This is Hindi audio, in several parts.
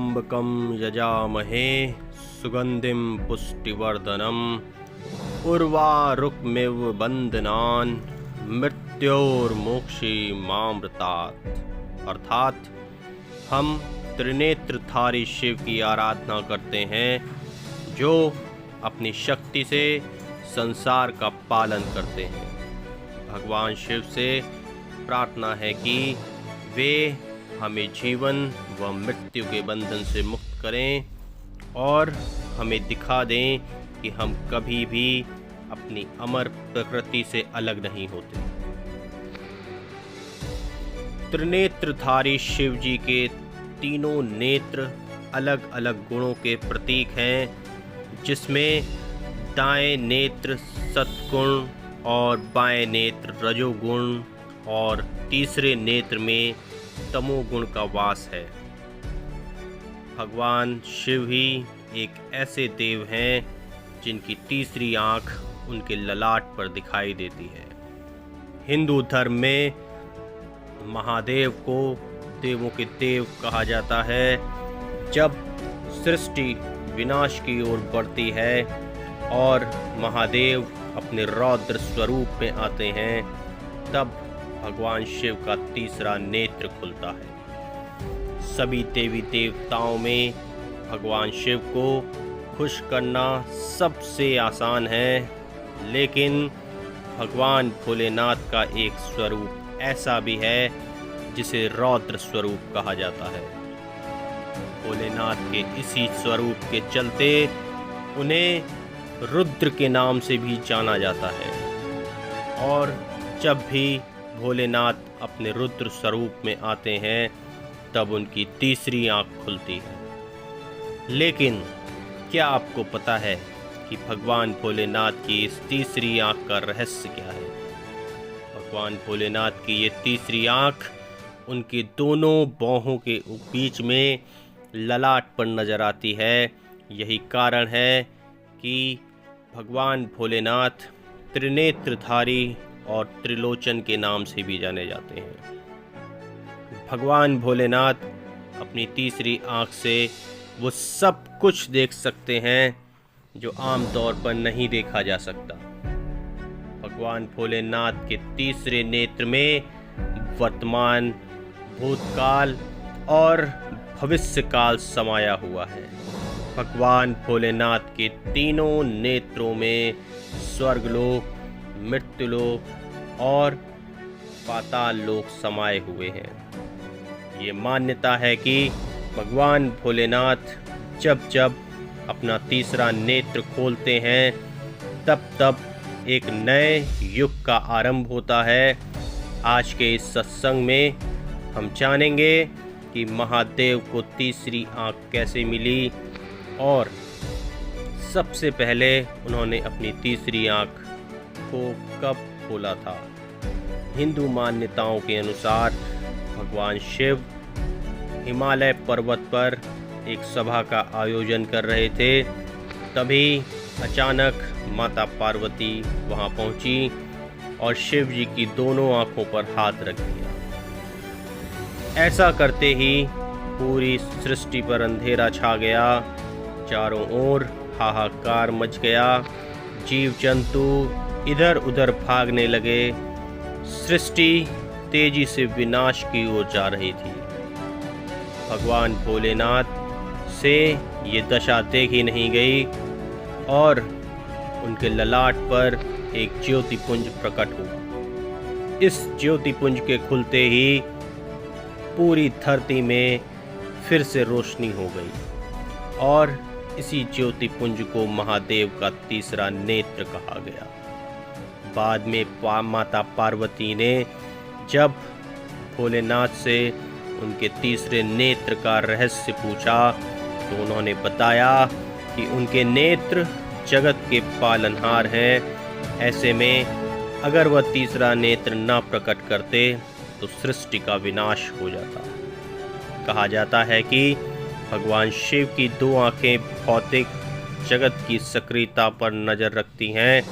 त्र्यंबकं यजामहे सुगंधिं पुष्टिवर्धनम् उर्वारुकमिव बंधनान् मृत्योर्मोक्षीमामृतात्। अर्थात हम त्रिनेत्रधारी शिव की आराधना करते हैं जो अपनी शक्ति से संसार का पालन करते हैं। भगवान शिव से प्रार्थना है कि वे हमें जीवन व मृत्यु के बंधन से मुक्त करें और हमें दिखा दें कि हम कभी भी अपनी अमर प्रकृति से अलग नहीं होते। त्रिनेत्रधारी शिव जी के तीनों नेत्र अलग अलग गुणों के प्रतीक हैं, जिसमें दाएं नेत्र सत्गुण और बाएं नेत्र रजोगुण और तीसरे नेत्र में तमोगुण का वास है। भगवान शिव ही एक ऐसे देव हैं जिनकी तीसरी आंख उनके ललाट पर दिखाई देती है। हिंदू धर्म में महादेव को देवों के देव कहा जाता है। जब सृष्टि विनाश की ओर बढ़ती है और महादेव अपने रौद्र स्वरूप में आते हैं, तब भगवान शिव का तीसरा नेत्र खुलता है। सभी देवी देवताओं में भगवान शिव को खुश करना सबसे आसान है, लेकिन भगवान भोलेनाथ का एक स्वरूप ऐसा भी है जिसे रौद्र स्वरूप कहा जाता है। भोलेनाथ के इसी स्वरूप के चलते उन्हें रुद्र के नाम से भी जाना जाता है। और जब भी भोलेनाथ अपने रुद्र स्वरूप में आते हैं तब उनकी तीसरी आंख खुलती है। लेकिन क्या आपको पता है कि भगवान भोलेनाथ की इस तीसरी आंख का रहस्य क्या है? भगवान भोलेनाथ की ये तीसरी आंख उनके दोनों बाहों के बीच में ललाट पर नजर आती है। यही कारण है कि भगवान भोलेनाथ त्रिनेत्रधारी और त्रिलोचन के नाम से भी जाने जाते हैं। भगवान भोलेनाथ अपनी तीसरी आंख से वो सब कुछ देख सकते हैं जो आमतौर पर नहीं देखा जा सकता। भगवान भोलेनाथ के तीसरे नेत्र में वर्तमान, भूतकाल और भविष्यकाल समाया हुआ है। भगवान भोलेनाथ के तीनों नेत्रों में स्वर्गलोक, मृत्युलोक और पाताल लोक समाये हुए हैं। ये मान्यता है कि भगवान भोलेनाथ जब जब अपना तीसरा नेत्र खोलते हैं तब तब एक नए युग का आरंभ होता है। आज के इस सत्संग में हम जानेंगे कि महादेव को तीसरी आंख कैसे मिली और सबसे पहले उन्होंने अपनी तीसरी आंख को कब खोला था। हिंदू मान्यताओं के अनुसार भगवान शिव हिमालय पर्वत पर एक सभा का आयोजन कर रहे थे। तभी अचानक माता पार्वती वहां पहुंची और शिव जी की दोनों आंखों पर हाथ रख दिया। ऐसा करते ही पूरी सृष्टि पर अंधेरा छा गया। चारों ओर हाहाकार मच गया। जीव जंतु इधर उधर भागने लगे। सृष्टि तेजी से विनाश की ओर जा रही थी। भगवान भोलेनाथ से ये दशा देखी नहीं गई और उनके ललाट पर एक ज्योतिपुंज प्रकट हुआ। इस ज्योतिपुंज के खुलते ही पूरी धरती में फिर से रोशनी हो गई और इसी ज्योतिपुंज को महादेव का तीसरा नेत्र कहा गया। बाद में माता पार्वती ने जब भोलेनाथ से उनके तीसरे नेत्र का रहस्य पूछा तो उन्होंने बताया कि उनके नेत्र जगत के पालनहार हैं। ऐसे में अगर वह तीसरा नेत्र न प्रकट करते तो सृष्टि का विनाश हो जाता। कहा जाता है कि भगवान शिव की दो आंखें भौतिक जगत की सक्रियता पर नज़र रखती हैं,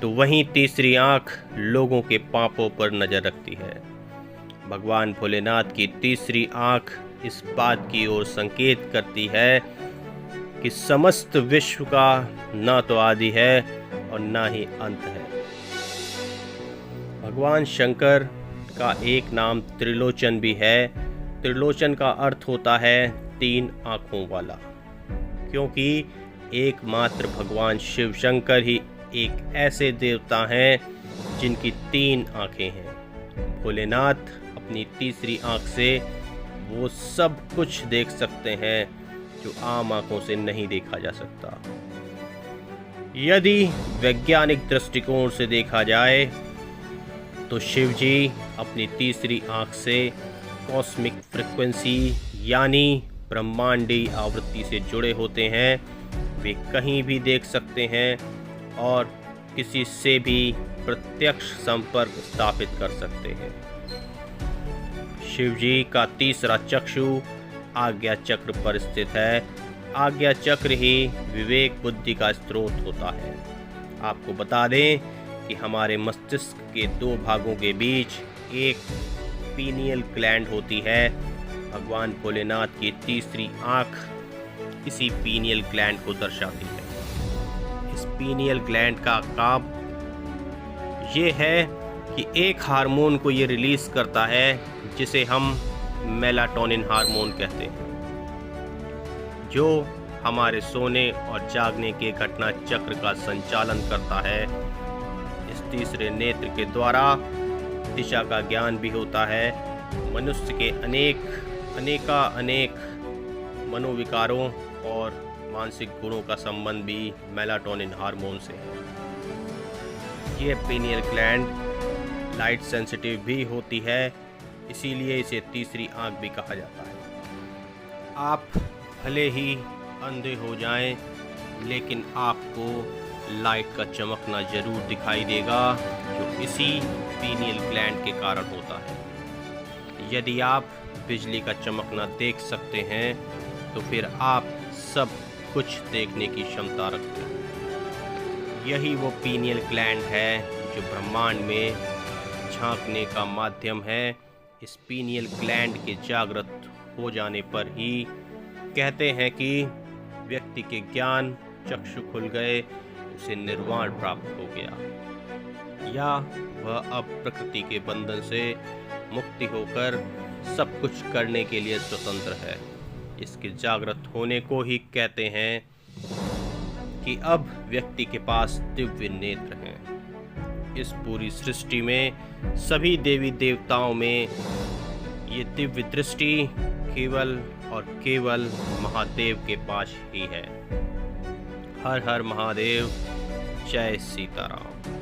तो वहीं तीसरी आंख लोगों के पापों पर नज़र रखती है। भगवान भोलेनाथ की तीसरी आंख इस बात की ओर संकेत करती है कि समस्त विश्व का ना तो आदि है और ना ही अंत है। भगवान शंकर का एक नाम त्रिलोचन भी है। त्रिलोचन का अर्थ होता है 3 आँखों वाला, क्योंकि एकमात्र भगवान शिव शंकर ही एक ऐसे देवता हैं जिनकी 3 आँखें हैं। भोलेनाथ अपनी तीसरी आँख से वो सब कुछ देख सकते हैं जो आम आँखों से नहीं देखा जा सकता। यदि वैज्ञानिक दृष्टिकोण से देखा जाए तो शिव जी अपनी तीसरी आँख से कॉस्मिक फ्रीक्वेंसी यानी ब्रह्मांडी आवृत्ति से जुड़े होते हैं। वे कहीं भी देख सकते हैं और किसी से भी प्रत्यक्ष संपर्क स्थापित कर सकते हैं। शिव जी का तीसरा चक्षु आज्ञा चक्र पर स्थित है। आज्ञा चक्र ही विवेक बुद्धि का स्रोत होता है। आपको बता दें कि हमारे मस्तिष्क के 2 भागों के बीच एक पीनियल ग्लैंड होती है। भगवान भोलेनाथ की तीसरी आँख इसी पीनियल ग्लैंड को दर्शाती है। इस पीनियल ग्लैंड का काम ये है कि एक हार्मोन को ये रिलीज करता है जिसे हम मेलाटोनिन हार्मोन कहते हैं, जो हमारे सोने और जागने के घटना चक्र का संचालन करता है। इस तीसरे नेत्र के द्वारा दिशा का ज्ञान भी होता है। मनुष्य के अनेक मनोविकारों और मानसिक गुणों का संबंध भी मेलाटोनिन हार्मोन से है। ये पीनियल ग्लैंड लाइट सेंसिटिव भी होती है, इसीलिए इसे तीसरी आंख भी कहा जाता है। आप भले ही अंधे हो जाएं, लेकिन आपको लाइट का चमकना जरूर दिखाई देगा, जो इसी पीनियल ग्लैंड के कारण होता है। यदि आप बिजली का चमकना देख सकते हैं तो फिर आप सब कुछ देखने की क्षमता रखते हैं। यही वो पीनियल ग्लैंड है जो ब्रह्मांड में झांकने का माध्यम है। इस पीनियल ग्लैंड के जागृत हो जाने पर ही कहते हैं कि व्यक्ति के ज्ञान चक्षु खुल गए, उसे निर्वाण प्राप्त हो गया, या वह अब प्रकृति के बंधन से मुक्ति होकर सब कुछ करने के लिए स्वतंत्र है। इसके जागृत होने को ही कहते हैं कि अब व्यक्ति के पास दिव्य नेत्र हैं। इस पूरी सृष्टि में सभी देवी देवताओं में ये दिव्य दृष्टि केवल और केवल महादेव के पास ही है। हर हर महादेव, जय सीताराम।